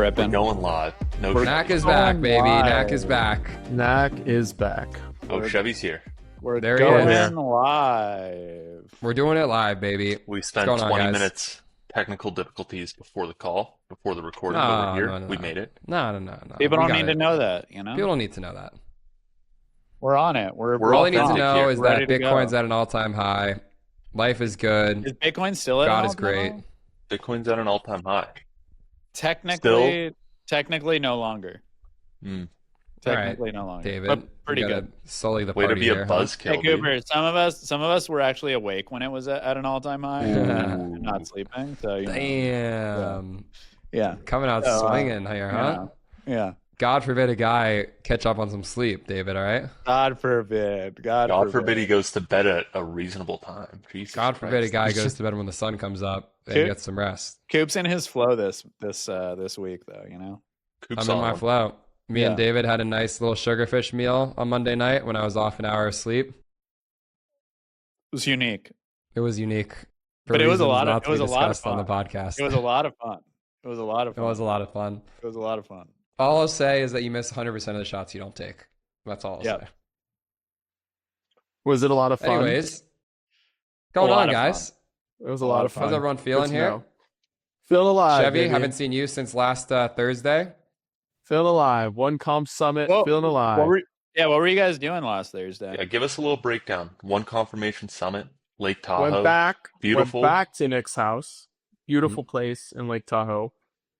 ripping. We're going live. No, NAC is back, baby. NAC is back. NAC is back. Oh, Chevy's here. We're There he going is. live. We're doing it live, baby. We spent going on, 20 guys? minutes technical difficulties before the call, before the recording, No, but we're here. no, no, We no. made it. No. People We don't got need it. to know that, you know? People don't need to know that. We're on it. We're All they need to authentic know here. is Ready that to go. Bitcoin's at an all-time high. Life is good. Is Bitcoin still at God an is all-time great. high? Bitcoin's at an all-time high. Technically no longer. Mm. Technically no longer. David, But pretty you gotta good. sully the Way to party be here, a huh? buzzkill, Hey dude. Cooper, some of us were actually awake when it was at an all-time high, and not sleeping. So you know, Damn. yeah, Coming out So, swinging here, huh? yeah. God forbid a guy catch up on some sleep, David, all right? God forbid. God forbid he goes to bed at a reasonable time. Jesus God forbid a Christ. guy goes to bed when the sun comes up and Dude. gets some rest. Coop's in his flow this week though. You know. Coop's I'm in on my one. flow. Me and Yeah. David had a nice little sugarfish meal on Monday night when I was off an hour of sleep. It was unique. It was unique. For But it was a reasons lot of- not it to was be a lot of discussed on the podcast. It was a lot of fun. It was a lot of It fun. was a lot of fun. It was a lot of fun. All I'll say is that you miss 100% of the shots you don't take. That's all I'll Yep. say. Was it a lot of fun? Anyways, going lot on, of guys? It was a lot of fun. How's everyone feeling Good to here? know. Feeling alive. Chevy, baby. haven't seen you since last Thursday. Feeling alive. One comp summit. Well, feeling alive. What were you guys doing last Thursday? Yeah, give us a little breakdown. One confirmation summit, Lake Tahoe. Went back. Beautiful. Went back to Nick's house. Beautiful place in Lake Tahoe.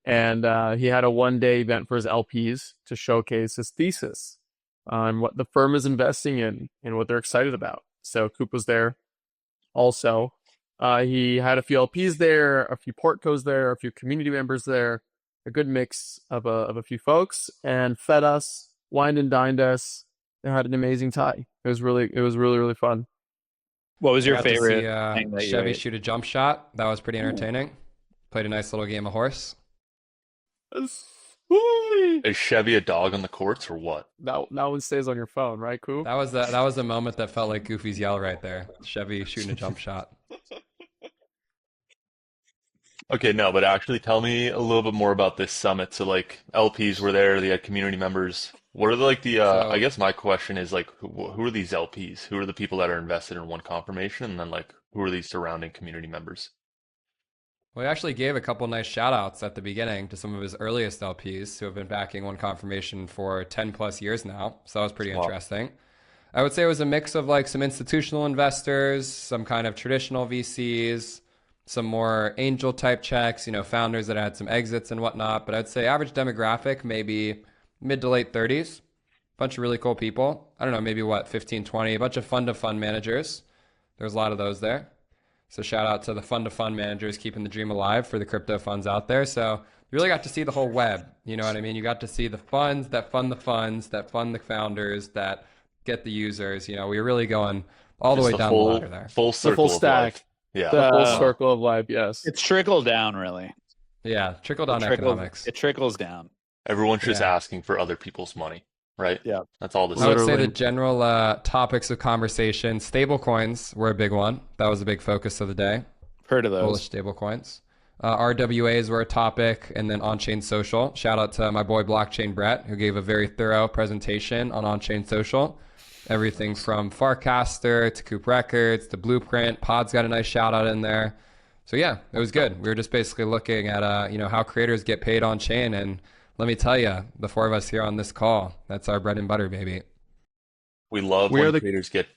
And he had a one-day event for his LPs to showcase his thesis on what the firm is investing in and what they're excited about. So Coop was there also. He had a few LPs there, a few portcos there, a few community members there, a good mix of a few folks, and fed us, wined and dined us. They had an amazing time. It was really fun. What was your Got to favorite see, thing that you Chevy ate? shoot a jump shot. That was pretty entertaining. Played a nice little game of horse. Is Chevy a dog on the courts or what? That one stays on your phone, right, Coop? That was the moment that felt like Goofy's yell right there. Chevy shooting a jump shot. Okay, no, but actually tell me a little bit more about this summit. So like LPs were there, they had community members. What are So- I guess my question is like, who are these LPs? Who are the people that are invested in one confirmation? And then like, who are these surrounding community members? Well, he actually gave a couple nice shout outs at the beginning to some of his earliest LPs who have been backing one confirmation for 10 plus years now. So that was pretty Wow. interesting. I would say it was a mix of like some institutional investors, some kind of traditional VCs, some more angel type checks, founders that had some exits and whatnot. But I'd say average demographic, maybe mid to late 30s. Bunch of really cool people. I don't know, maybe 15, 20, a bunch of fund to fund managers. There's a lot of those there. So shout out to the fund to fund managers keeping the dream alive for the crypto funds out there. So you really got to see the whole web. You know what I mean? You got to see the funds, that fund the founders, that get the users. We were really going all the Just way down the ladder there. Full circle of stack. life. Yeah. The full circle of life, yes. It's trickle down, really. Yeah, trickle down economics. It trickles down. Everyone's just Yeah. asking for other people's money, right? Yeah. That's all this I would is. say Literally. the general topics of conversation, stablecoins were a big one. That was a big focus of the day. Heard of those? Bullish stablecoins. RWAs were a topic, and then on-chain social. Shout out to my boy Blockchain Brett, who gave a very thorough presentation on on-chain social. Everything from Farcaster to Coop Records to Blueprint. Pods got a nice shout out in there. So yeah, it was good. We were just basically looking at how creators get paid on chain, and let me tell you, the four of us here on this call, that's our bread and butter, baby. We love We are when the- creators get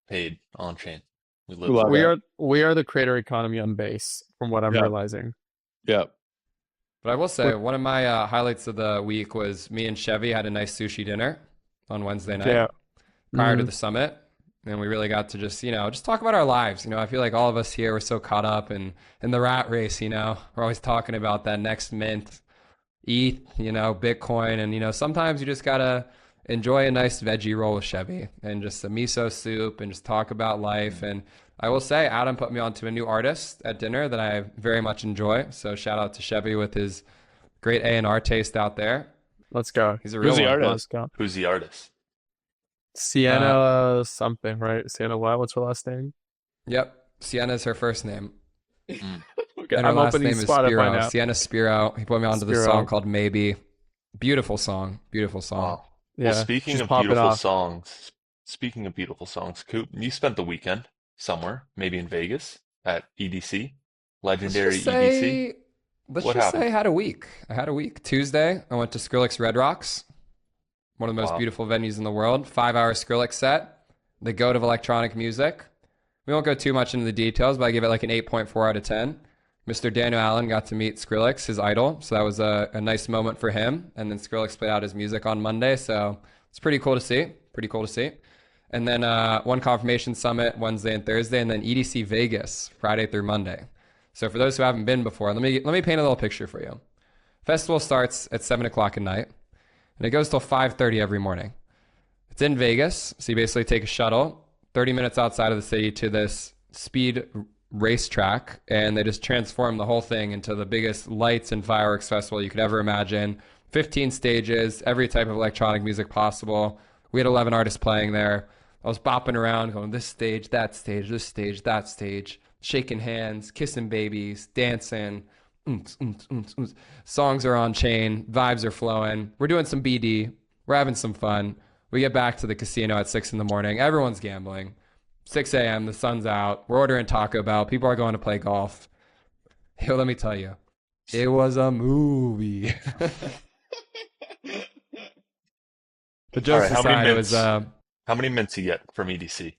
paid on chain. We live love for We that. are the creator economy on base, from what I'm Yeah. realizing. Yep. But I will say, one of my highlights of the week was me and Chevy had a nice sushi dinner on Wednesday night Yeah. prior to Mhm. the summit. And we really got to just talk about our lives. I feel like all of us here were so caught up in the rat race, We're always talking about that next mint, ETH, Bitcoin. And, sometimes you just got to enjoy a nice veggie roll with Chevy and just a miso soup and just talk about life. And I will say, Adam put me onto a new artist at dinner that I very much enjoy. So shout out to Chevy with his great A&R taste out there. Let's go. He's a real Who's the one. artist? Let's go. Who's the artist? Sienna something, right? Sienna what? What's her last name? Yep. Sienna's her first name. Okay, And her I'm last opening name is Spotify Spiro. now. Sienna Spiro. He put me onto this Spiro. song called Maybe. Beautiful song. Beautiful song. Wow. Yeah, Well, speaking she's of popping beautiful off. songs, Coop, you spent the weekend somewhere, maybe in Vegas at EDC, legendary EDC. Let's What just happened? say I had a week. Tuesday, I went to Skrillex Red Rocks, one of the most Wow. beautiful venues in the world. 5-hour Skrillex set, the goat of electronic music. We won't go too much into the details, but I give it like an 8.4 out of 10. Mr. Daniel Allen got to meet Skrillex, his idol, so that was a nice moment for him. And then Skrillex played out his music on Monday, so it's pretty cool to see. And then one confirmation summit Wednesday and Thursday, and then EDC Vegas Friday through Monday. So for those who haven't been before, let me paint a little picture for you. Festival starts at 7 o'clock at night, and it goes till 5:30 every morning. It's in Vegas, so you basically take a shuttle 30 minutes outside of the city to this speed racetrack, and they just transform the whole thing into the biggest lights and fireworks festival you could ever imagine. 15 stages, every type of electronic music possible. We had 11 artists playing there. I was bopping around, going this stage, that stage, this stage, that stage, shaking hands, kissing babies, dancing. Songs are on chain, vibes are flowing. We're doing some BD. We're having some fun. We get back to the casino at 6 in the morning. Everyone's gambling. 6 a.m., the sun's out. We're ordering Taco Bell. People are going to play golf. Yo, let me tell you, it was a movie. The jokes All right, aside, it was... how many mints you get from EDC?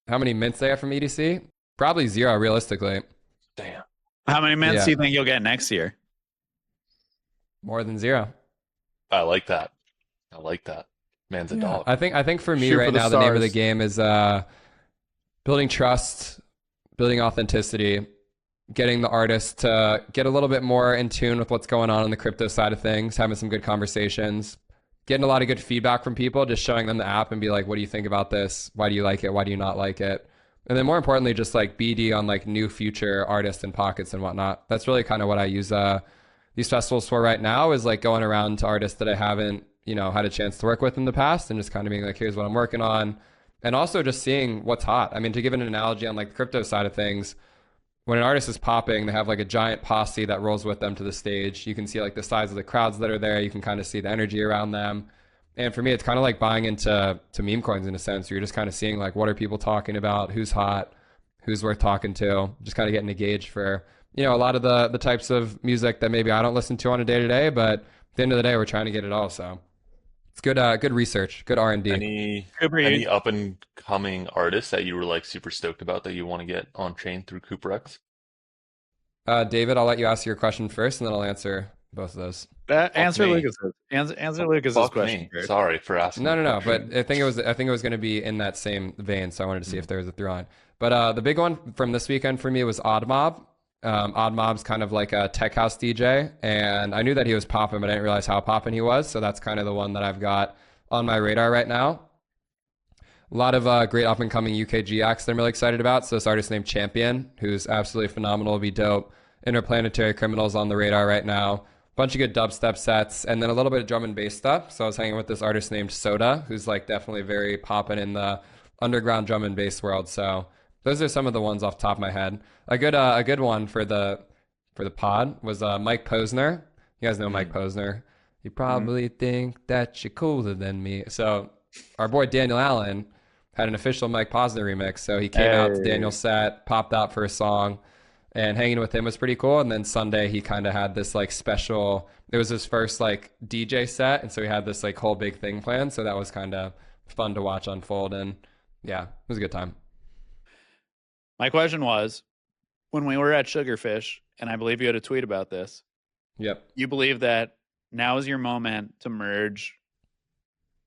How many mints they have from EDC? Probably 0, realistically. Damn. How many minutes Yeah. do you think you'll get next year? More than 0. I like that. Man's a dog. I think for me Shoot right for the now, the name of the stars. game is building trust, building authenticity, getting the artist to get a little bit more in tune with what's going on the crypto side of things, having some good conversations, getting a lot of good feedback from people, just showing them the app and be like, what do you think about this? Why do you like it? Why do you not like it? And then more importantly, just like BD on like new future artists and pockets and whatnot. That's really kind of what I use these festivals for right now, is like going around to artists that I haven't, had a chance to work with in the past, and just kind of being like, here's what I'm working on. And also just seeing what's hot. I mean, to give an analogy on like the crypto side of things, when an artist is popping, they have like a giant posse that rolls with them to the stage. You can see like the size of the crowds that are there. You can kind of see the energy around them. And for me, it's kind of like buying into meme coins in a sense, where you're just kind of seeing like, what are people talking about? Who's hot? Who's worth talking to? Just kind of getting a gauge for, a lot of the types of music that maybe I don't listen to on a day-to-day, but at the end of the day, we're trying to get it all. So it's good research, good R&D. Any up and coming artists that you were like super stoked about that you want to get on chain through CooperX? David, I'll let you ask your question first, and then I'll answer both of those. Answer me. Lucas's. Answer Lucas's Fuck question me. first. Sorry for asking. No. the But question. I think it was going to be in that same vein, so I wanted to see if there was a through line. But the big one from this weekend for me was Odd Mob. Odd Mob's kind of like a tech house DJ, and I knew that he was popping, but I didn't realize how popping he was. So that's kind of the one that I've got on my radar right now. A lot of great up and coming UKG acts that I'm really excited about. So this artist named Champion, who's absolutely phenomenal, will be dope. Interplanetary Criminals on the radar right now. Bunch of good dubstep sets, and then a little bit of drum and bass stuff. So I was hanging with this artist named Soda, who's like definitely very popping in the underground drum and bass world. So those are some of the ones off the top of my head. A good one for the pod was Mike Posner. You guys know Mike Posner. You probably think that you're cooler than me. So our boy Daniel Allen had an official Mike Posner remix. So he came out to Daniel's set, popped out for a song, and hanging with him was pretty cool. And then Sunday he kind of had this like special, it was his first like DJ set, and so he had this like whole big thing planned. So that was kind of fun to watch unfold, and yeah, it was a good time. My question was, when we were at Sugarfish, and I believe you had a tweet about this, Yep. you believe that now is your moment to merge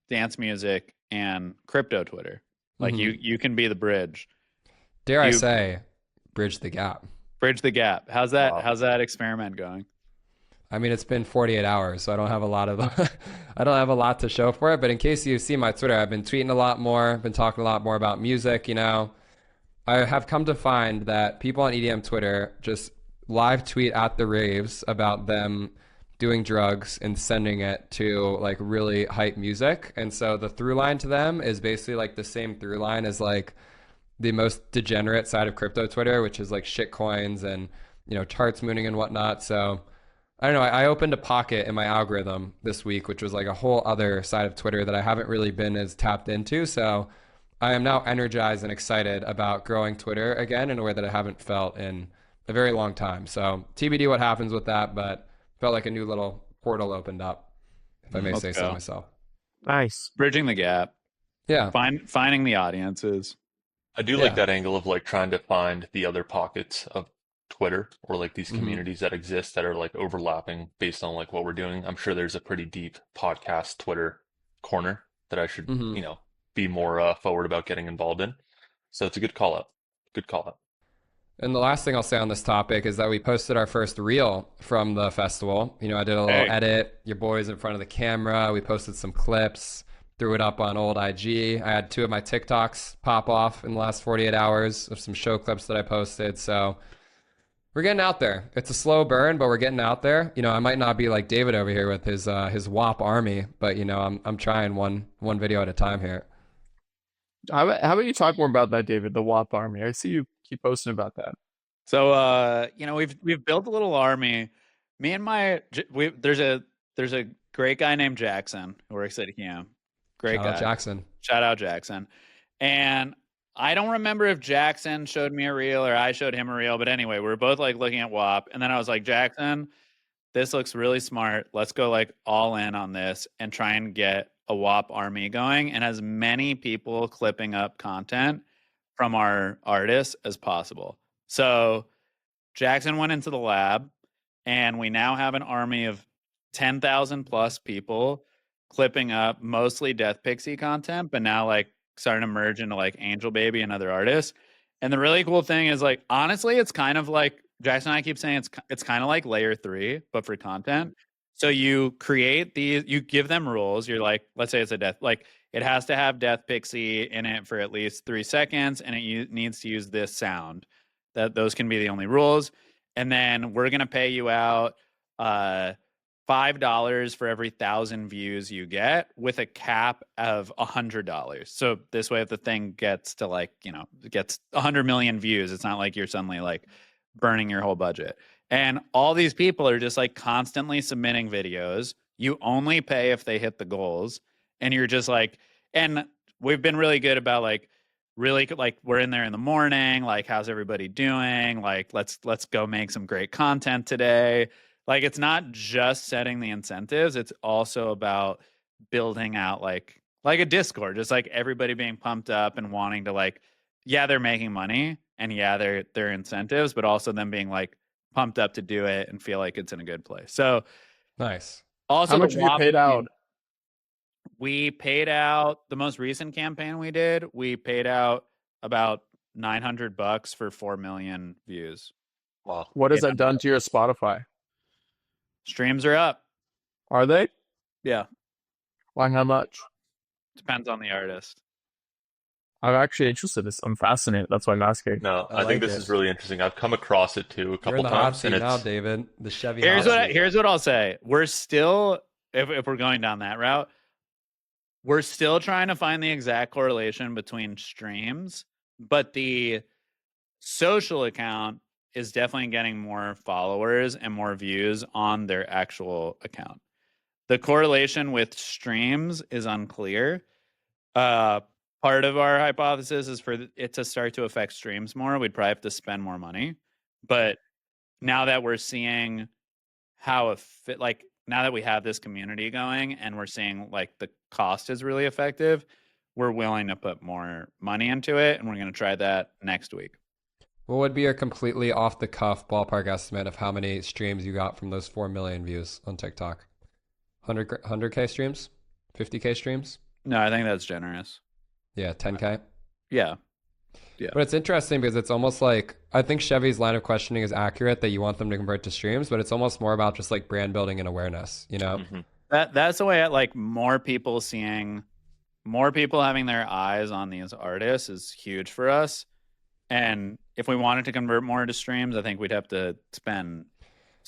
dance music and crypto Twitter. Like you can be the bridge. Dare I say, bridge the gap. Bridge the gap. How's that? Wow. How's that experiment going? I mean, it's been 48 hours, so I don't have a lot of I don't have a lot to show for it. But in case you see my Twitter, I've been tweeting a lot more, been talking a lot more about music. I have come to find that people on EDM Twitter just live tweet at the raves about them doing drugs and sending it to like really hype music. And so the through line to them is basically like the same through line as like the most degenerate side of crypto Twitter, which is like shit coins and charts mooning and whatnot. So I don't know. I opened a pocket in my algorithm this week, which was like a whole other side of Twitter that I haven't really been as tapped into. So I am now energized and excited about growing Twitter again in a way that I haven't felt in a very long time. So TBD what happens with that, but felt like a new little portal opened up, if I may say so myself. Nice. Bridging the gap. Yeah. Finding the audiences. I do like that angle of like trying to find the other pockets of Twitter or like these communities that exist that are like overlapping based on like what we're doing. I'm sure there's a pretty deep podcast Twitter corner that I should, be more forward about getting involved in. So it's a good call out. Good call out. And the last thing I'll say on this topic is that we posted our first reel from the festival. I did a little edit, your boys in front of the camera. We posted some clips, threw it up on old IG. I had 2 of my TikToks pop off in the last 48 hours of some show clips that I posted. So we're getting out there. It's a slow burn, but we're getting out there. I might not be like David over here with his WAP army, but I'm trying one video at a time here. How about you talk more about that, David, the WAP army? I see you keep posting about that. So we've built a little army. Me and there's a great guy named Jackson who works at Hume. Great guy. Shout out Jackson. And I don't remember if Jackson showed me a reel or I showed him a reel, but anyway, we were both like looking at WAP, and then I was like, Jackson, this looks really smart. Let's go like all in on this and try and get a WAP army going and as many people clipping up content from our artists as possible. So Jackson went into the lab, and we now have an army of 10,000 plus people clipping up mostly Death Pixie content, but now like starting to merge into like Angel Baby and other artists. And the really cool thing is like, honestly, it's kind of like Jackson and I keep saying it's kind of like layer 3, but for content. So you create these, you give them rules. You're like, let's say it's a death, like it has to have Death Pixie in it for at least 3 seconds, and it needs to use this sound. Those can be the only rules. And then we're gonna pay you out $5 for every 1,000 views you get, with a cap of $100. So this way, if the thing gets to like, gets 100 million views, it's not like you're suddenly like burning your whole budget. And all these people are just like constantly submitting videos. You only pay if they hit the goals. And you're just like, and we've been really good about like, really like we're in there in the morning, like how's everybody doing? Like, let's go make some great content today. Like, it's not just setting the incentives. It's also about building out like a Discord, just like everybody being pumped up and wanting to like, yeah, they're making money and yeah, they're incentives, but also them being like pumped up to do it and feel like it's in a good place. So nice. Also, how much have you paid out? We paid out the most recent campaign we did. We paid out about $900 for 4 million views. Wow. What has that done to your Spotify? Streams are up. Are they? Yeah. Why? How much? Depends on the artist. I'm actually interested. I'm fascinated. That's why I'm asking. No, I think this is really interesting. I've come across it too a couple You're in the times. hot seat now, David. The Chevy. Here's what I'll say. We're still, if we're going down that route, we're still trying to find the exact correlation between streams, but the social account is definitely getting more followers and more views on their actual account. The correlation with streams is unclear. Part of our hypothesis is for it to start to affect streams more. We'd probably have to spend more money. But now that we're seeing how now that we have this community going and we're seeing like the cost is really effective, we're willing to put more money into it, and we're going to try that next week. What would be a completely off the cuff ballpark estimate of how many streams you got from those 4 million views on TikTok? 100K streams? 50K streams? No, I think that's generous. Yeah, 10K? Yeah. But it's interesting because it's almost like, I think Chevy's line of questioning is accurate that you want them to convert to streams, but it's almost more about just like brand building and awareness, Mm-hmm. That's the way like more people having their eyes on these artists is huge for us. And if we wanted to convert more to streams, I think we'd have to spend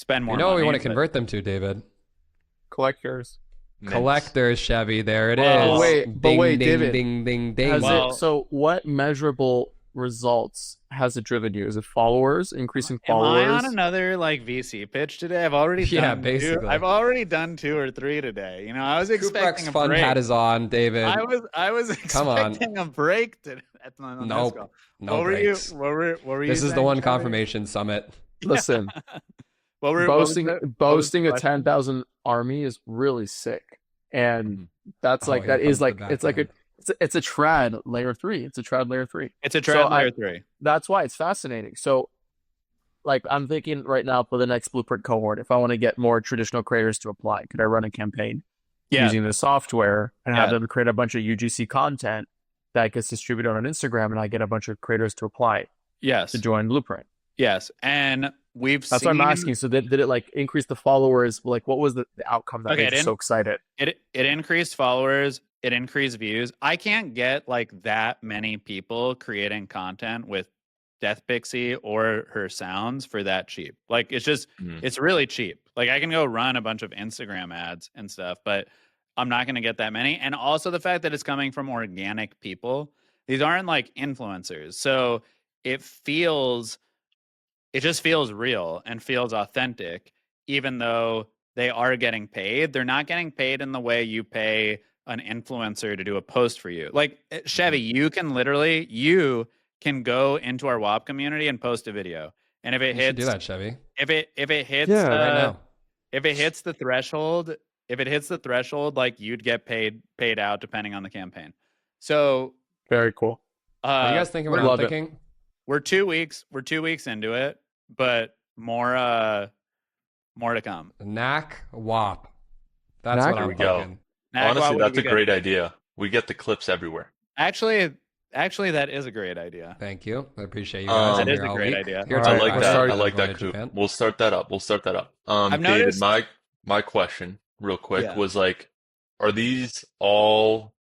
more money. What we want to convert them to, David? Collectors. Collectors, Chevy. There it is. But wait, ding, David. Ding, ding, ding. So what measurable results has it driven you? Is it followers, increasing followers? Am I on another like VC pitch today? I've already done basically. I've already done 2 or 3 today. You know, I was expecting a fun break. hat is on, David. I was expecting a break today. Nope. No what breaks. Were you? This is the one confirmation summit. Listen, boasting a 10,000 army is really sick, and that's like that is like it's like it's a trad layer 3. It's a trad layer 3. It's a trad layer 3. That's why it's fascinating. So, like, I'm thinking right now for the next Blueprint cohort, if I want to get more traditional creators to apply, could I run a campaign using the software and have them create a bunch of UGC content that gets distributed on Instagram, and I get a bunch of creators to apply? Yes. To join Blueprint. Yes, and that's what I'm asking. So did it like increase the followers? Like, what was the outcome that made you so excited? It increased followers. It increased views. I can't get like that many people creating content with Death Pixie or her sounds for that cheap. Like, it's just it's really cheap. Like, I can go run a bunch of Instagram ads and stuff, but I'm not going to get that many. And also the fact that it's coming from organic people. These aren't like influencers, so it just feels real and feels authentic, even though they are getting paid. They're not getting paid in the way you pay an influencer to do a post for you. Like, Chevy, you can go into our WAP community and post a video. And if it hits, do that, Chevy. If it hits right now. If it hits the threshold, like, you'd get paid out depending on the campaign. So very cool. What are you guys thinking what I'm thinking? We're 2 weeks into it, but more to come. NAC WAP. That's what I'm thinking. Honestly, that's a great idea. We get the clips everywhere. Actually, that is a great idea. Thank you. I appreciate you guys. That is a great idea. I like that. I like that, Coop. We'll start that up. David, noticed... my question real quick was like, are these all...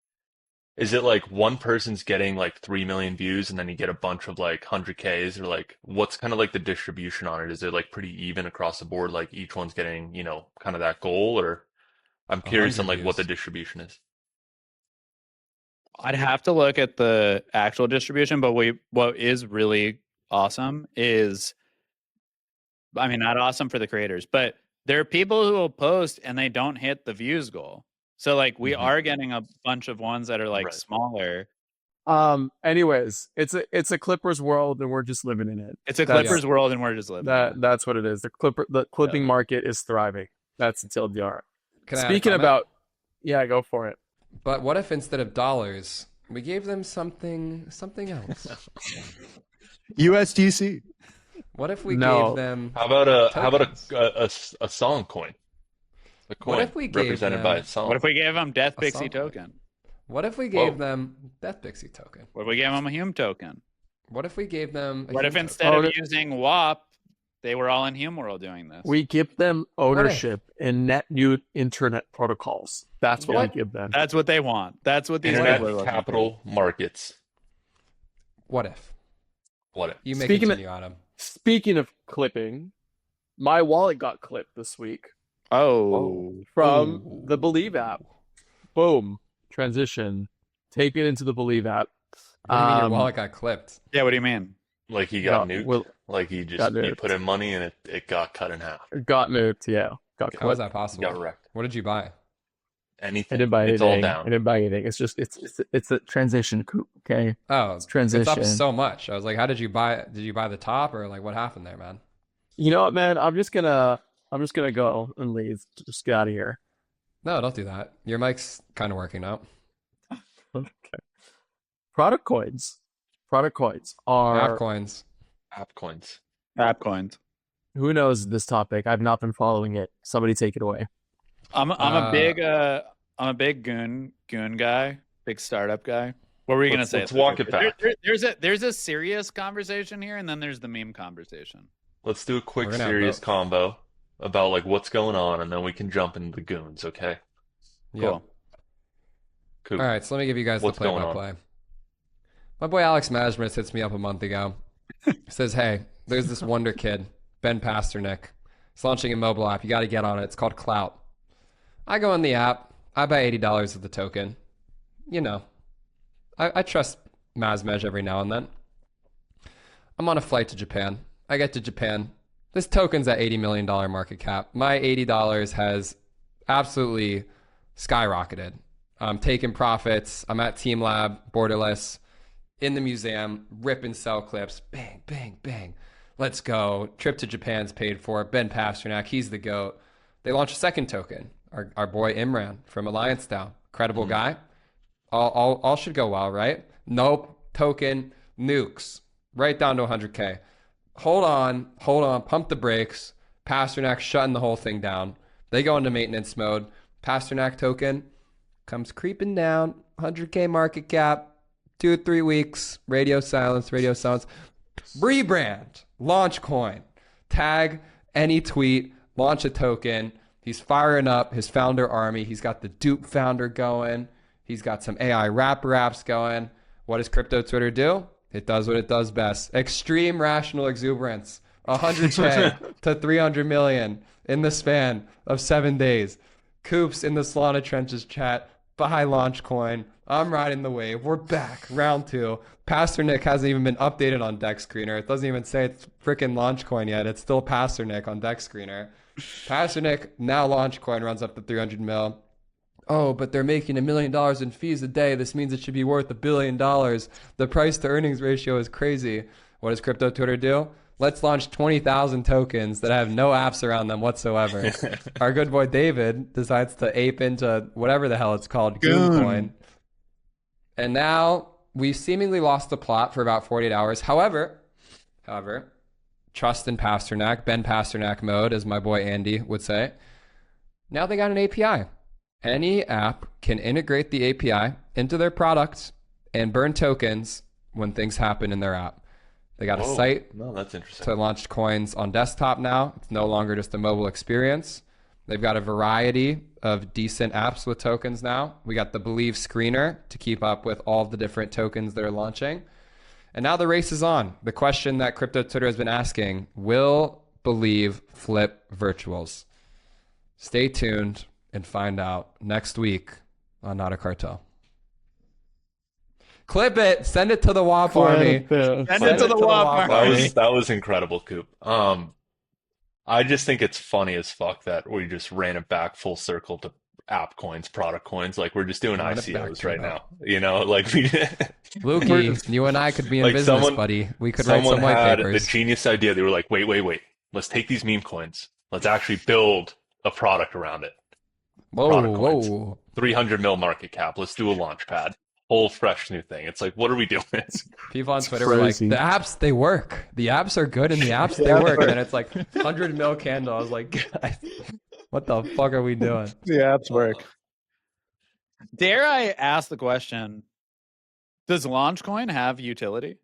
Is it like one person's getting like 3 million views and then you get a bunch of like 100Ks, or like what's kind of like the distribution on it? Is it like pretty even across the board? Like each one's getting, kind of that goal, or I'm curious on like what the distribution is. I'd have to look at the actual distribution, but what is really awesome is, I mean, not awesome for the creators, but there are people who will post and they don't hit the views goal. So like we are getting a bunch of ones that are like smaller. Anyways, it's a Clippers world and we're just living in it. It's a Clippers world and we're just living in it. That's what it is. The clipping market is thriving. That's the TLDR. Speaking about, go for it. But what if instead of dollars, we gave them something else? USDC. What if we gave them? How about a song coin? A coin what if we gave represented them, by a song? What if we gave them Death Pixie token? What if we gave them Death Pixie token? What if we gave them a Hume token? What if we gave them? What if instead of using WAP, they were all in Hume World doing this? We give them ownership in net new internet protocols. That's what we give them. That's what they want. That's what these internet capital markets. What if? You may continue on them. Speaking of clipping, my wallet got clipped this week. From the Believe app. Boom. Transition. Take it into the Believe app. What do you mean your wallet got clipped? Yeah, what do you mean? Like he got nuked? Like you put in money and it got cut in half. It got nuked, yeah. How is that possible? Got wrecked. What did you buy? Anything. I didn't buy anything. It's all down. I didn't buy anything. It's just it's a transition, okay? Oh, it's transition. It's up so much. I was like, how did you buy it? Did you buy the top, or like what happened there, man? You know what, man? I'm just gonna go and leave. Just get out of here. No, don't do that. Your mic's kind of working out. Okay. Product coins are app coins. Who knows this topic? I've not been following it. Somebody take it away. I'm a big goon guy, big startup guy. What were you gonna say? Let's walk it back. There's a serious conversation here, and then there's the meme conversation. Let's do a quick serious combo about like what's going on, and then we can jump into the goons. Okay. Cool. All right, so let me give you guys the play-by-play. My boy Alex Majmus hits me up a month ago. Says, hey, there's this wonder kid, Ben Pasternak. He's launching a mobile app. You got to get on it. It's called Clout. I go in the app. I buy $80 of the token. I trust Mazmej every now and then. I'm on a flight to Japan. I get to Japan. This token's at $80 million market cap. My $80 has absolutely skyrocketed. I'm taking profits. I'm at Team Lab, borderless, in the museum, rip and sell clips. Bang, bang, bang. Let's go. Trip to Japan's paid for. Ben Pasternak, he's the GOAT. They launch a second token. Our boy Imran from Alliance DAO. Credible guy. All should go well, right? Nope. Token nukes. Right down to 100K. Hold on. Pump the brakes. Pasternak shutting the whole thing down. They go into maintenance mode. Pasternak token comes creeping down. 100K market cap. 2 to 3 weeks. Radio silence. Rebrand. LaunchCoin. Tag any tweet. Launch a token. He's firing up his founder army. He's got the dupe founder going. He's got some AI wrapper apps going. What does crypto Twitter do? It does what it does best. Extreme rational exuberance. 100K to 300 million in the span of 7 days. Coops in the Solana Trenches chat. Buy LaunchCoin. I'm riding the wave. We're back. Round 2. Pastor Nick hasn't even been updated on Deck Screener. It doesn't even say it's freaking LaunchCoin yet. It's still Pastor Nick on Deck Screener. Pastor Nick, now LaunchCoin runs up to 300 mil. Oh, but they're making $1 million in fees a day. This means it should be worth $1 billion. The price to earnings ratio is crazy. What does crypto Twitter do? Let's launch 20,000 tokens that have no apps around them whatsoever. Our good boy David decides to ape into whatever the hell it's called, Gooncoin. And now we've seemingly lost the plot for about 48 hours. However, trust in Pasternak, Ben Pasternak mode, as my boy Andy would say. Now they got an API. Any app can integrate the API into their product and burn tokens when things happen in their app. They got a site that's interesting. to launch coins on desktop now. It's no longer just a mobile experience. They've got a variety of decent apps with tokens now. We got the Believe screener to keep up with all the different tokens that are launching. And now the race is on. The question that crypto Twitter has been asking, will Believe flip virtuals? Stay tuned and find out next week on Notacartel. Clip it. Send it to the WAP army. Send it to the WAP army. That was incredible, Coop. I just think it's funny as fuck that we just ran it back full circle to app coins, product coins. Like we're just doing ICOs right now. You know, like we Lukey, you and I could be in business, buddy. We could write some white papers. The genius idea. They were like, wait. Let's take these meme coins. Let's actually build a product around it. Whoa. 300 mil market cap. Let's do a launch pad. Whole fresh new thing. It's like, what are we doing? People on Twitter were like, the apps, they work. The apps are good and the apps, they work. And then it's like 100 mil candle. I was like, guys, what the fuck are we doing? The apps work. Dare I ask the question, does LaunchCoin have utility?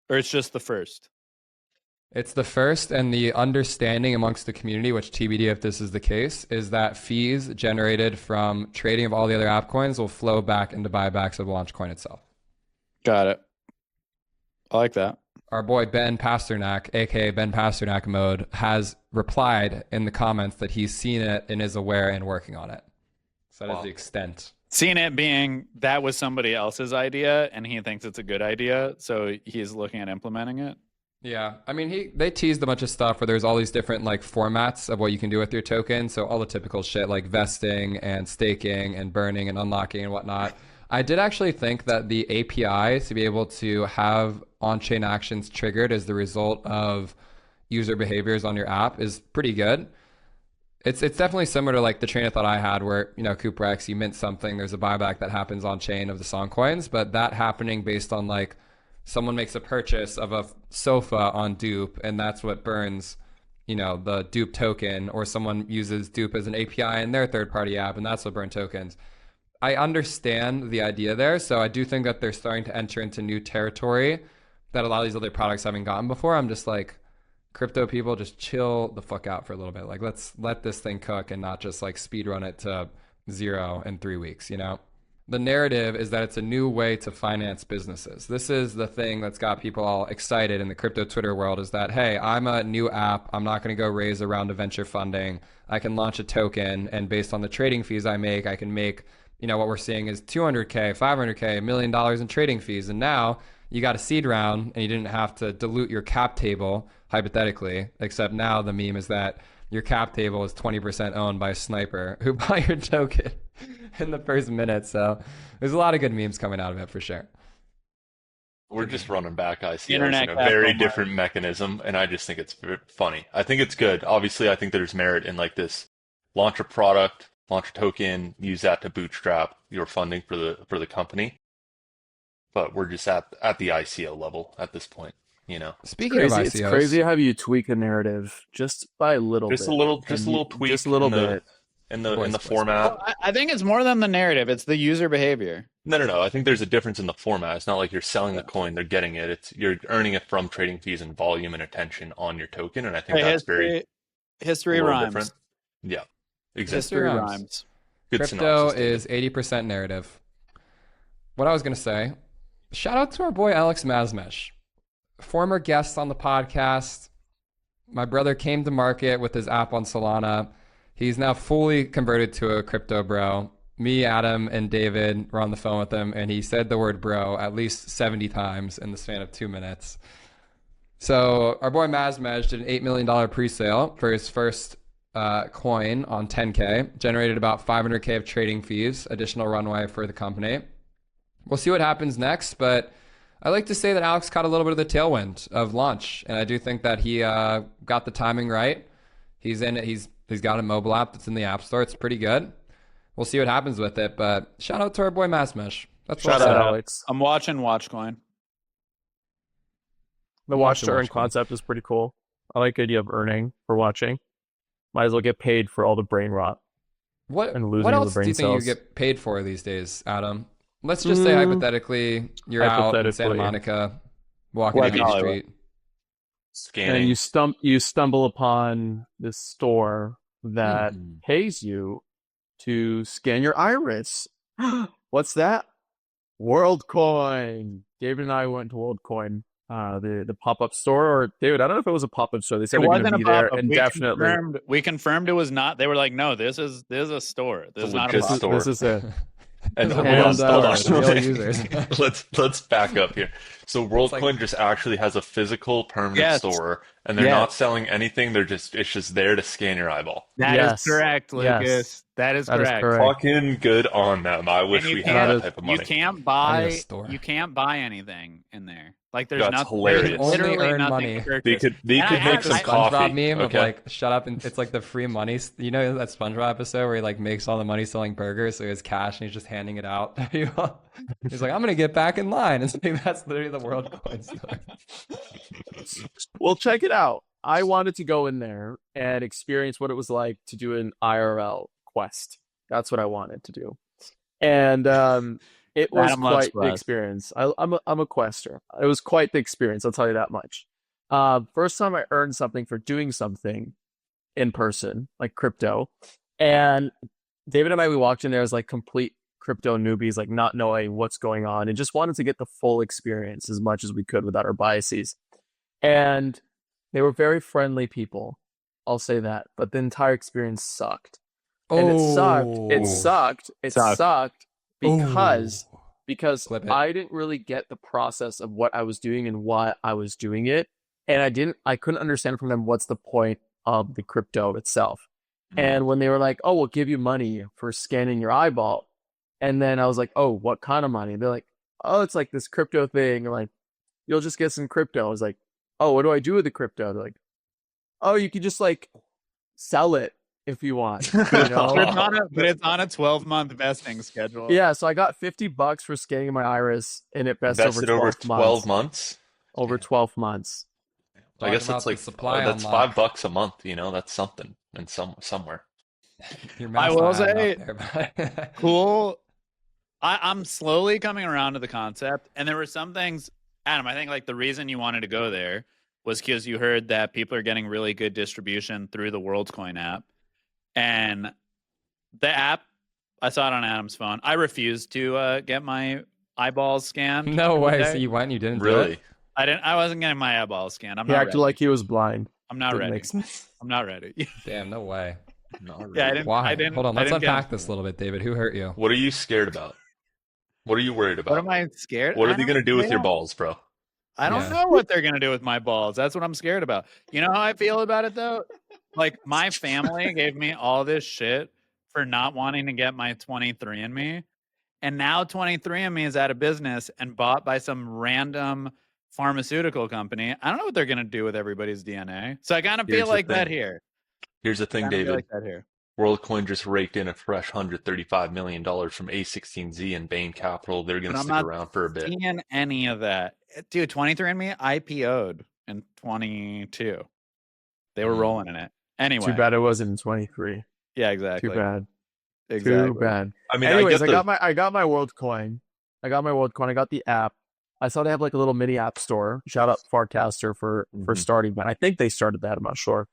Or it's just the first? It's the first, and the understanding amongst the community, which TBD if this is the case, is that fees generated from trading of all the other app coins will flow back into buybacks of LaunchCoin itself. Got it. I like that. Our boy Ben Pasternak, aka Ben Pasternak mode, has replied in the comments that he's seen it and is aware and working on it. So that is the extent. Seen it being that was somebody else's idea and he thinks it's a good idea, so he's looking at implementing it. Yeah, I mean, they teased a bunch of stuff where there's all these different like formats of what you can do with your token. So all the typical shit like vesting and staking and burning and unlocking and whatnot. I did actually think that the API to be able to have on-chain actions triggered as the result of user behaviors on your app is pretty good. It's definitely similar to like the train of thought I had where, you know, Cooprex, you mint something, there's a buyback that happens on chain of the song coins, but that happening based on like someone makes a purchase of a sofa on Dupe, and that's what burns, you know, the Dupe token, or someone uses Dupe as an API in their third-party app, and that's what burns tokens. I understand the idea there, so I do think that they're starting to enter into new territory that a lot of these other products haven't gotten before. I'm just like, crypto people, just chill the fuck out for a little bit. Like, let's let this thing cook and not just like speed run it to 0 in 3 weeks, you know? The narrative is that it's a new way to finance businesses. This is the thing that's got people all excited in the crypto Twitter world, is that, hey, I'm a new app. I'm not going to go raise a round of venture funding. I can launch a token, and based on the trading fees I make, I can make, you know, what we're seeing is $200K, $500K, $1 million in trading fees. And now you got a seed round and you didn't have to dilute your cap table, hypothetically, except now the meme is that your cap table is 20% owned by a sniper who bought your token in the first minute. So there's a lot of good memes coming out of it for sure. We're just running back ICOs in a very different mechanism, and I just think it's funny. I think it's good. Obviously, I think there's merit in like this: launch a product, launch a token, use that to bootstrap your funding for the company. But we're just at the ICO level at this point, you know. Speaking of ICOs, it's crazy how you tweak a narrative just by a little bit. Just a little tweak, just a little bit. In the format. Well, I think it's more than the narrative. It's the user behavior. No. I think there's a difference in the format. It's not like you're selling the coin, they're getting it. You're earning it from trading fees and volume and attention on your token. And I think that's history rhymes. Different. Yeah, exactly. History rhymes. Good Crypto synopsis, is 80% narrative. What I was going to say, shout out to our boy Alex Mazmesh, former guest on the podcast. My brother came to market with his app on Solana. He's now fully converted to a crypto bro. Me, Adam, and David were on the phone with him, and he said the word bro at least 70 times in the span of 2 minutes. So our boy Mazmej did an $8 million pre-sale for his first coin on 10K, generated about 500K of trading fees, additional runway for the company. We'll see what happens next, but I like to say that Alex caught a little bit of the tailwind of launch, and I do think that he got the timing right. He's in it. He's got a mobile app that's in the App Store. It's pretty good. We'll see what happens with it, but shout out to our boy Mazmesh. Shout out, Alex. I'm watching WatchCoin. The watch to earn concept is pretty cool. I like the idea of earning for watching. Might as well get paid for all the brain rot. What else do you think you get paid for these days, Adam? Let's just say hypothetically, you're out in Santa Monica, walking down the street, scanning, and you stumble upon this store that pays you to scan your iris. What's that? Worldcoin. David and I went to Worldcoin, the pop-up store. Or David, I don't know if it was a pop-up store. They said they're going to be there, and we confirmed it was not. They were like, no, this is a store. This is not a pop-up store. This is it. And hold on. Let's back up here. So WorldCoin just actually has a physical permanent store, and they're not selling anything. It's just there to scan your eyeball. That is correct, Lucas. Yes. That is correct. Fucking good on them. I wish we had that type of money. You can't buy anything in there. Like there's That's hilarious. Only earn money. They could make some coffee. SpongeBob meme of like shut up and it's like the free money. You know that SpongeBob episode where he like makes all the money selling burgers, so he has cash and he's just handing it out. He's like, I'm gonna get back in line. And so that's literally the WorldCoin store. Well, check it out. I wanted to go in there and experience what it was like to do an IRL quest. That's what I wanted to do, and it was quite the experience. I'm a quester. It was quite the experience. I'll tell you that much. First time I earned something for doing something in person, like crypto, and David and I, we walked in there as like complete crypto newbies, like not knowing what's going on, and just wanted to get the full experience as much as we could without our biases. And they were very friendly people. I'll say that, but the entire experience sucked. And it sucked because I didn't really get the process of what I was doing and why I was doing it. And I couldn't understand from them what's the point of the crypto itself. And when they were like, oh, we'll give you money for scanning your eyeball. And then I was like, oh, what kind of money? They're like, oh, it's like this crypto thing. Or like, you'll just get some crypto. I was like, oh, what do I do with the crypto? They're like, oh, you could just like sell it if you want. You know? but it's on a 12-month vesting schedule. Yeah, so I got $50 for scanning my iris, and it vested over 12 months. Over 12 months. I guess that's like that's $5 a month. You know, that's something in somewhere. I will say, cool. I'm slowly coming around to the concept, and there were some things, Adam. I think like the reason you wanted to go there was because you heard that people are getting really good distribution through the Worldcoin app. And the app, I saw it on Adam's phone. I refused to get my eyeballs scanned. No way. So you went and you didn't really? Do it? I wasn't getting my eyeballs scanned. He acted like he was blind. I'm not ready. I'm not ready. Damn, no way. Not really. Yeah, Why? Hold on, let's unpack this a little bit, David. Who hurt you? What are you scared about? What are you worried about? What am I scared? What are they going to do with your balls, bro? I don't know what they're going to do with my balls. That's what I'm scared about. You know how I feel about it, though? Like, my family gave me all this shit for not wanting to get my 23andMe. And now 23andMe is out of business and bought by some random pharmaceutical company. I don't know what they're going to do with everybody's DNA. So I kind of feel like that here. Here's the thing, David. Like that here. WorldCoin just raked in a fresh $135 million from A16Z and Bain Capital. They're going to stick around for a bit. I'm not seeing any of that. Dude, 23andMe IPO'd in 22. They were rolling in it. Anyway. Too bad it wasn't in 23. Yeah, exactly. Too bad. Exactly. Too bad. I mean, anyways, I got my WorldCoin. I got the app. I saw they have like a little mini app store. Shout out Farcaster for starting, but I think they started that. I'm not sure.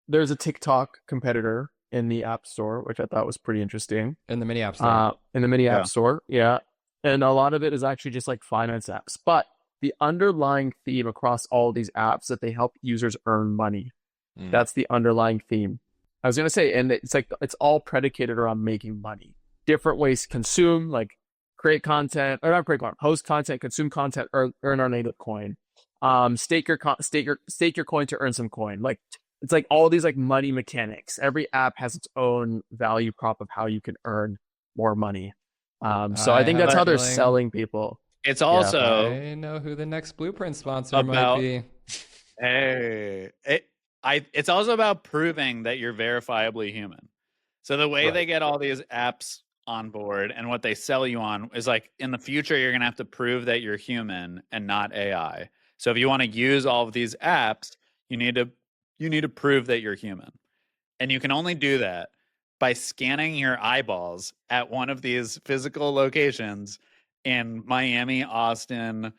There's a TikTok competitor in the app store, which I thought was pretty interesting. In the mini app store. App store, yeah. And a lot of it is actually just like finance apps. But the underlying theme across all these apps that they help users earn money. That's the underlying theme. I was going to say, and it's like, it's all predicated around making money. Different ways to consume, like create content, or not create content, host content, consume content, earn our native coin. Stake your coin to earn some coin. Like, it's like all these like money mechanics. Every app has its own value prop of how you can earn more money. So I think that's how they're selling people. It's also I know who the next Blueprint sponsor might be. Hey, it's also about proving that you're verifiably human. So the way they get all these apps on board and what they sell you on is like, in the future, you're going to have to prove that you're human and not AI. So if you want to use all of these apps, you need to prove that you're human. And you can only do that by scanning your eyeballs at one of these physical locations in Miami, Austin,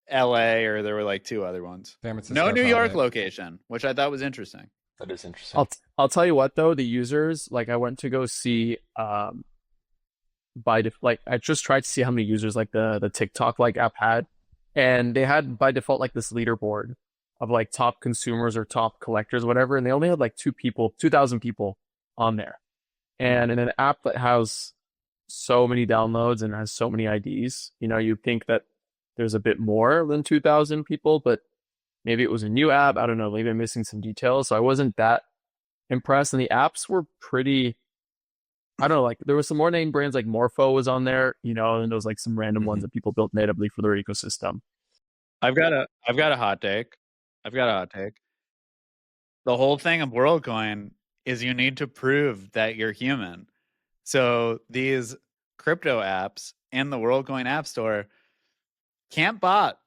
LA, or there were like two other ones. No New York location, which I thought was interesting. That is interesting. I'll tell you what though, the users, like I went to go see I just tried to see how many users like the TikTok like app had, and they had by default like this leaderboard of like top consumers or top collectors, whatever, and they only had like 2,000 people on there. And in an app that has so many downloads and has so many IDs, you know, you think that there's a bit more than 2,000 people, but maybe it was a new app. I don't know. Maybe I'm missing some details. So I wasn't that impressed. And the apps were pretty, I don't know, like there was some more name brands, like Morpho was on there, you know, and there was like some random ones that people built natively for their ecosystem. I've got a hot take. The whole thing of WorldCoin is you need to prove that you're human. So these crypto apps in the WorldCoin App Store can't bot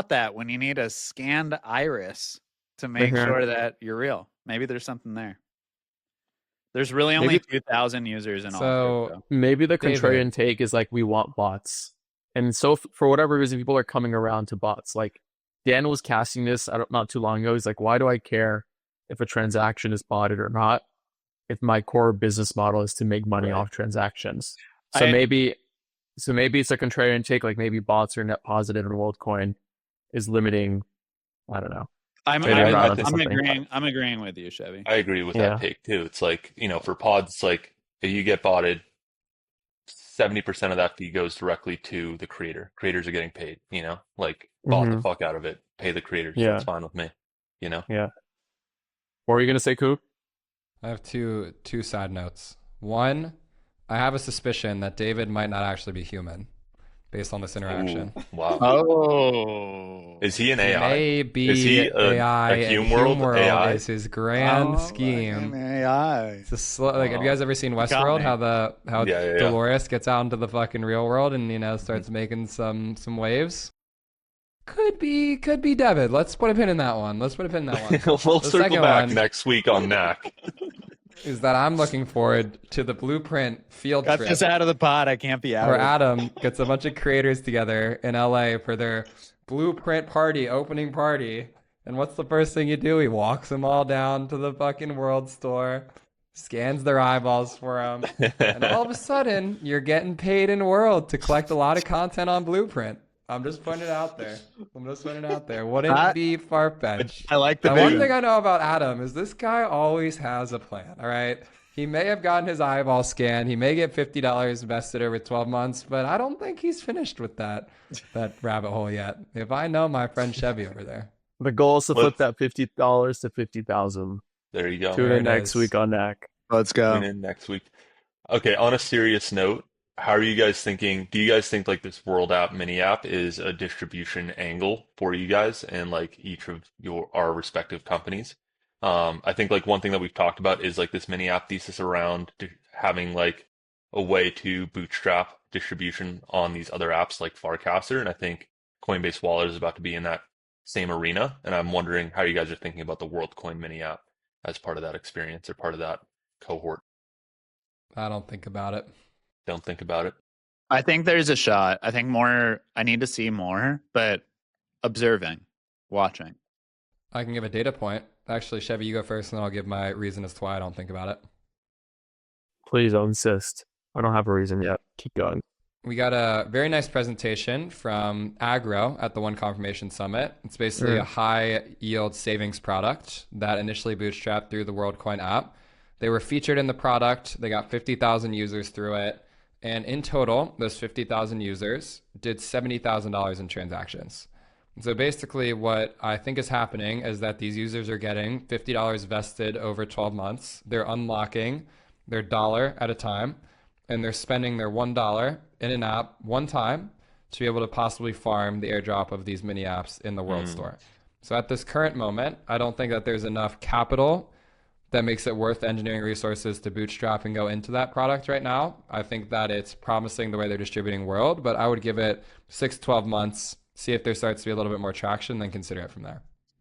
that when you need a scanned iris to make sure that you're real. Maybe there's something there. There's really only 2,000 users in all. So maybe the contrarian take is like, we want bots. And so for whatever reason, people are coming around to bots. Like Dan was casting this not too long ago. He's like, why do I care if a transaction is botted or not? If my core business model is to make money off transactions. So maybe it's a contrarian take, like maybe bots are net positive and WorldCoin is limiting. I don't know. I'm agreeing with you, Chevy. I agree with that take too. It's like, you know, for pods, like if you get botted, 70% of that fee goes directly to the creator. Creators are getting paid, you know, like bot the fuck out of it, pay the creators. Yeah. That's fine with me, you know? Yeah. What were you going to say, Coop? I have two side notes. One, I have a suspicion that David might not actually be human based on this interaction. Ooh, wow. Oh. Is he an AI? Maybe is he AI a Hume World AI? Is his grand scheme. AI. It's like, have you guys ever seen Westworld? How Dolores gets out into the fucking real world and, you know, starts making some waves? Could be David. Let's put a pin in that one. We'll circle back next week on NAC. Is that I'm looking forward to the Blueprint field trip. Got this out of the pod. I can't be out. Where Adam gets a bunch of creators together in LA for their Blueprint opening party. And what's the first thing you do? He walks them all down to the fucking World Store, scans their eyeballs for them, and all of a sudden you're getting paid in World to collect a lot of content on Blueprint. I'm just putting it out there. Wouldn't it be far-fetched? I like the one thing I know about Adam is this guy always has a plan, all right? He may have gotten his eyeball scanned. He may get $50 invested over 12 months, but I don't think he's finished with that rabbit hole yet. If I know my friend Chevy over there. The goal is to flip that $50 to 50,000. There you go. Tune in next week on NAC. Let's go. Tune in next week. Okay, on a serious note, how are you guys thinking? Do you guys think like this World App Mini App is a distribution angle for you guys and like each of our respective companies? I think like one thing that we've talked about is like this mini app thesis around having like a way to bootstrap distribution on these other apps like Farcaster, and I think Coinbase Wallet is about to be in that same arena. And I'm wondering how you guys are thinking about the Worldcoin Mini App as part of that experience or part of that cohort. I don't think about it. Don't think about it. I think there's a shot. I think I need to see more, but observing, watching. I can give a data point. Actually, Chevy, you go first, and then I'll give my reason as to why I don't think about it. Please don't insist. I don't have a reason yet. Keep going. We got a very nice presentation from Agro at the One Confirmation Summit. It's basically a high yield savings product that initially bootstrapped through the Worldcoin app. They were featured in the product. They got 50,000 users through it. And in total, those 50,000 users did $70,000 in transactions. So basically what I think is happening is that these users are getting $50 vested over 12 months. They're unlocking their dollar at a time, and they're spending their $1 in an app one time to be able to possibly farm the airdrop of these mini apps in the World Store. So at this current moment, I don't think that there's enough capital that makes it worth engineering resources to bootstrap and go into that product right now. I think that it's promising the way they're distributing World, but I would give it 6 to 12 months, see if there starts to be a little bit more traction, then consider it from there.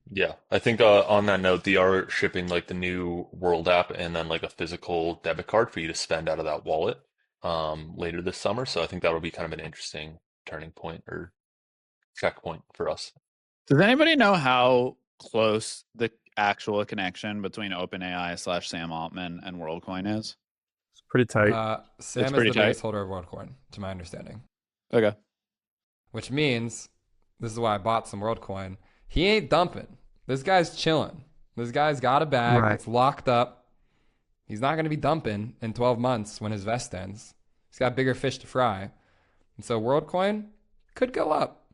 Yeah, I think on that note, they are shipping like the new World app and then like a physical debit card for you to spend out of that wallet later this summer. So I think that'll be kind of an interesting turning point or checkpoint for us. Does anybody know how close the actual connection between OpenAI / Sam Altman and Worldcoin is? It's pretty tight. Sam is the biggest holder of Worldcoin, to my understanding. Okay. Which means, this is why I bought some Worldcoin. He ain't dumping. This guy's chilling. This guy's got a bag. Right. It's locked up. He's not going to be dumping in 12 months when his vest ends. He's got bigger fish to fry. And so Worldcoin could go up.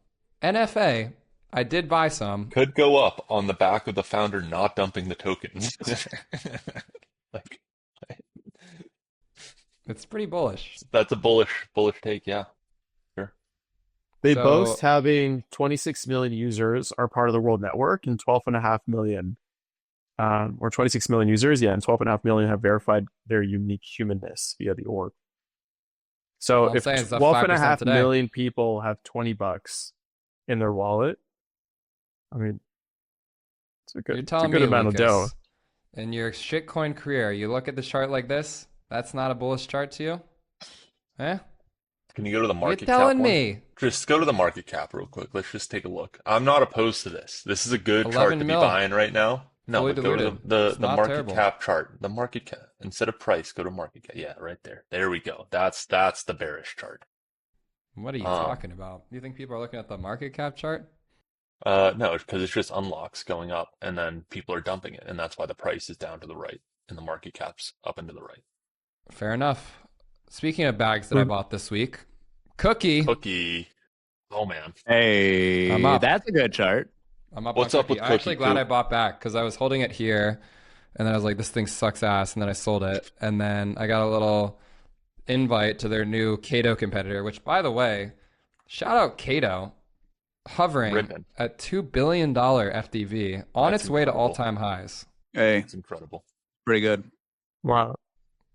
NFA, I did buy some. Could go up on the back of the founder not dumping the tokens. It's pretty bullish. That's a bullish take, yeah. They boast having 26 million users are part of the World Network and 12.5 million, or 26 million users, and 12.5 million have verified their unique humanness via the org. So if 12.5 million people have $20 in their wallet, I mean, it's a good amount of dough. In your shitcoin career, you look at the chart like this, that's not a bullish chart to you? Eh? Can you go to the market cap? You're telling me. Just go to the market cap real quick. Let's just take a look. I'm not opposed to this. This is a good chart to be buying right now. No, but go to the market cap chart. The market cap. Instead of price, go to market cap. Yeah, right there. There we go. That's the bearish chart. What are you talking about? You think people are looking at the market cap chart? No, because it's just unlocks going up, and then people are dumping it, and that's why the price is down to the right, and the market cap's up and to the right. Fair enough. Speaking of bags that I bought this week, Cookie. Oh, man. Hey, that's a good chart. I'm up. What's up with Cookie? I'm actually glad I bought back because I was holding it here, and then I was like, this thing sucks ass, and then I sold it. And then I got a little invite to their new Cato competitor, which, by the way, shout out Cato, hovering at $2 billion FDV on its way to all-time highs. Hey, it's incredible. Pretty good. Wow.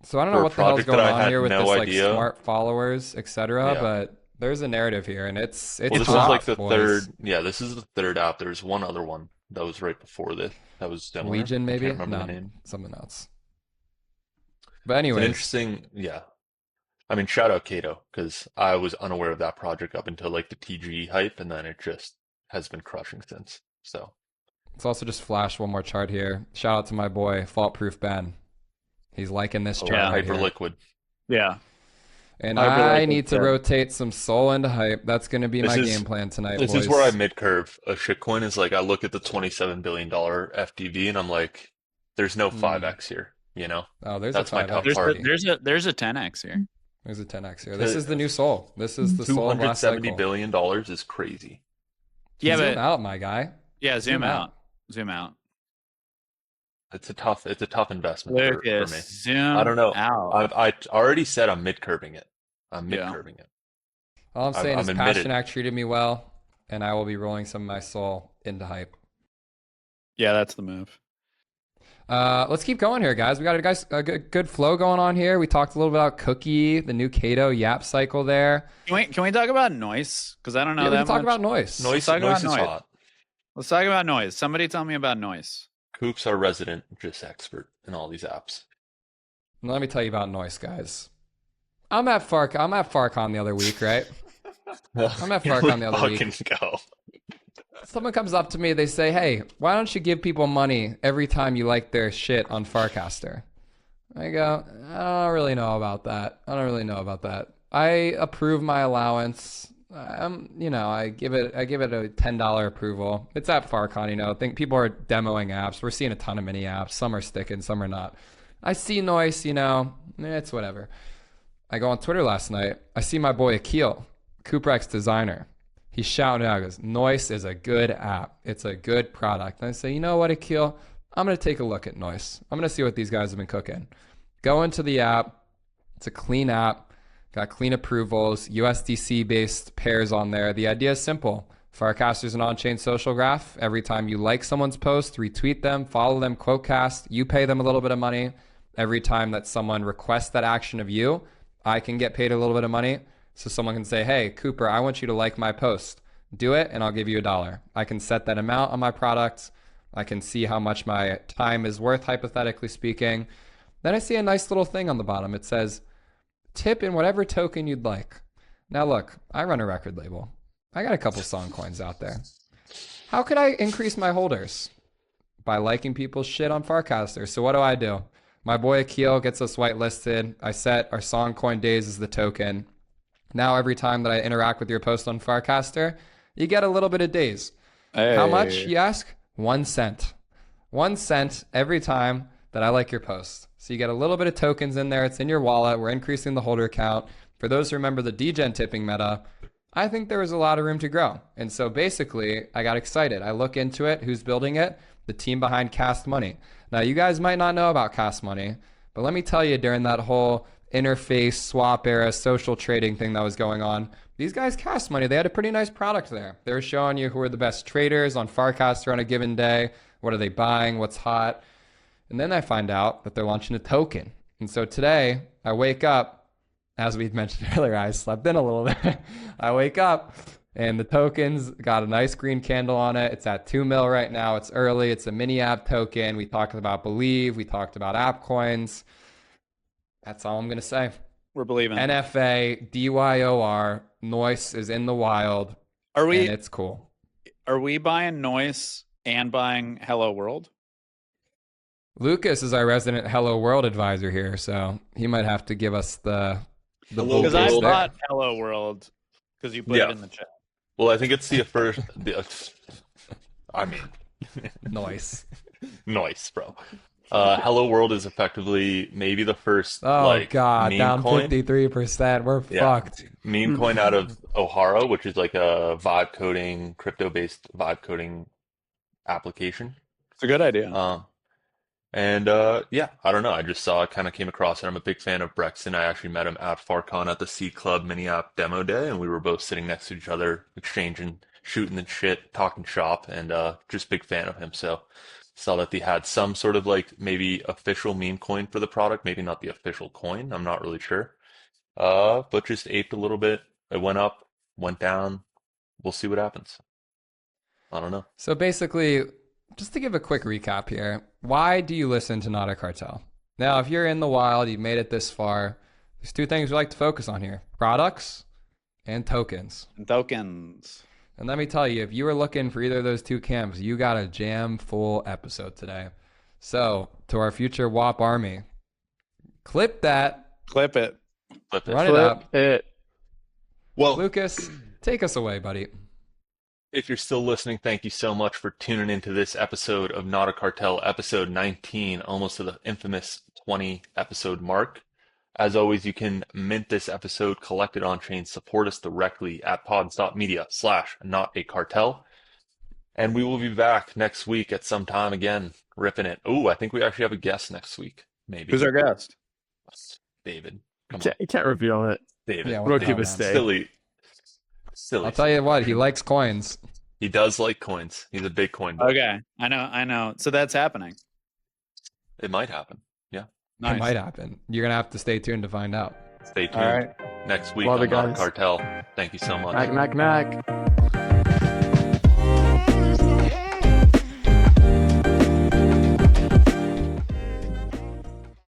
So I don't know what the hell's going on here with this like smart followers, etc. But there's a narrative here, and it's this is like the third. Yeah, this is the third app. There's one other one that was right before this. That was similar. Legion, maybe. I can't remember the name. Something else. But anyway, interesting. Yeah, I mean, shout out Cato because I was unaware of that project up until like the TGE hype, and then it just has been crushing since. So let's also just flash one more chart here. Shout out to my boy Faultproof Ben. He's liking this chart. Right Hyperliquid. Yeah. And I need to rotate some soul into hype. That's going to be my game plan tonight, This is where I mid-curve. A shitcoin is like, I look at the $27 billion FDV and I'm like, there's no 5x here. You know, Oh, there's that's a my tough part. There's a 10x here. There's a 10x here. This is the new Sol. This is the Sol of last $270 cycle. billion is crazy. Yeah, zoom out, my guy. Yeah, zoom out. Zoom out. It's a tough investment for me. Zoom I don't know. out. I already said I'm mid-curving it. It. All I'm saying is Pasternak treated me well, and I will be rolling some of my Sol into hype. Yeah, that's the move. Let's keep going here, guys. We got a good flow going on here. We talked a little bit about Cookie, the new Cato Yap cycle there. Can we talk about Noice? Because I don't know that much. Let's talk about Noice. Noice is hot. Let's talk about Noice. Somebody tell me about Noice. Coop's our resident expert in all these apps. Let me tell you about Noice, guys. I'm at Farcon the other week, right? I'm at Farcon the other week. Go. Someone comes up to me, they say, hey, why don't you give people money every time you like their shit on Farcaster? I go, I don't really know about that. I approve my allowance. I give it a $10 approval. It's at Farcon, I think people are demoing apps. We're seeing a ton of mini apps. Some are sticking, some are not. I see Noice, it's whatever. I go on Twitter last night. I see my boy Akil, Cooprex designer. He's shouting out, goes, Noice is a good app. It's a good product. And I say, you know what, Akil? I'm going to take a look at Noice. I'm going to see what these guys have been cooking. Go into the app. It's a clean app. Got clean approvals, USDC-based pairs on there. The idea is simple. Farcaster's an on-chain social graph. Every time you like someone's post, retweet them, follow them, quotecast, you pay them a little bit of money. Every time that someone requests that action of you, I can get paid a little bit of money. So someone can say, hey, Cooper, I want you to like my post. Do it, and I'll give you $1. I can set that amount on my products. I can see how much my time is worth, hypothetically speaking. Then I see a nice little thing on the bottom. It says, tip in whatever token you'd like. Now look, I run a record label. I got a couple song coins out there. How could I increase my holders? By liking people's shit on Farcaster. So what do? My boy Akil gets us whitelisted. I set our song coin days as the token. Now every time that I interact with your post on Farcaster, you get a little bit of days. Hey. How much, you ask? 1 cent. 1 cent every time that I like your post. So you get a little bit of tokens in there. It's in your wallet. We're increasing the holder count. For those who remember the degen tipping meta, I think there was a lot of room to grow. And so basically, I got excited. I look into it. Who's building it? The team behind Cast Money. Now, you guys might not know about Cast Money, but let me tell you, during that whole interface swap era social trading thing that was going on, these guys Cast Money, they had a pretty nice product there. They were showing you who are the best traders on Farcaster on a given day. What are they buying? What's hot? And then I find out that they're launching a token. And so today I wake up, as we mentioned earlier, I slept in a little bit. I wake up and the token's got a nice green candle on it. It's at 2 mil right now. It's early. It's a mini app token. We talked about Believe. We talked about appcoins. That's all I'm going to say. We're believing. NFA, DYOR, Noice is in the wild. And it's cool. Are we buying Noice and buying Hello World? Lucas is our resident Hello World advisor here, so he might have to give us the because I bought Hello World because you put it in the chat. Well, I think it's the first. Noice, bro. Hello World is effectively maybe the first. Oh god, down 53%. We're fucked. Meme coin out of Ohara, which is like a vibe coding, crypto-based vibe coding application. It's a good idea. I don't know. I just kind of came across it. I'm a big fan of Brexton. I actually met him at Farcon at the Seed Club Mini App Demo Day, and we were both sitting next to each other, exchanging, shooting the shit, talking shop, and just big fan of him. So saw that they had some sort of like maybe official meme coin for the product, maybe not the official coin. I'm not really sure. But just aped a little bit. It went up, went down. We'll see what happens. I don't know. So basically, just to give a quick recap here, why do you listen to Notacartel? Now, if you're in the wild, you've made it this far, there's two things we like to focus on here: products and tokens. And let me tell you, if you were looking for either of those two camps, you got a jam full episode today. So, to our future WAP army, clip that. Clip it. Run it up. Well, Lucas, take us away, buddy. If you're still listening, thank you so much for tuning into this episode of Notacartel, episode 19, almost to the infamous 20 episode mark. As always, you can mint this episode, collect it on chain, support us directly at pods.media/notacartel. And we will be back next week at some time again, ripping it. Oh, I think we actually have a guest next week. Maybe. Who's our guest? David. You can't reveal it. David. Yeah, we'll keep it stay. Silly. I'll tell you what, he likes coins. He does like coins. He's a big coin boy. Okay, I know. So that's happening. It might happen. Yeah. Nice. It might happen. You're gonna have to stay tuned to find out. Stay tuned. All right. Next week Love on it, guys. Notacartel. Thank you so much. Knack.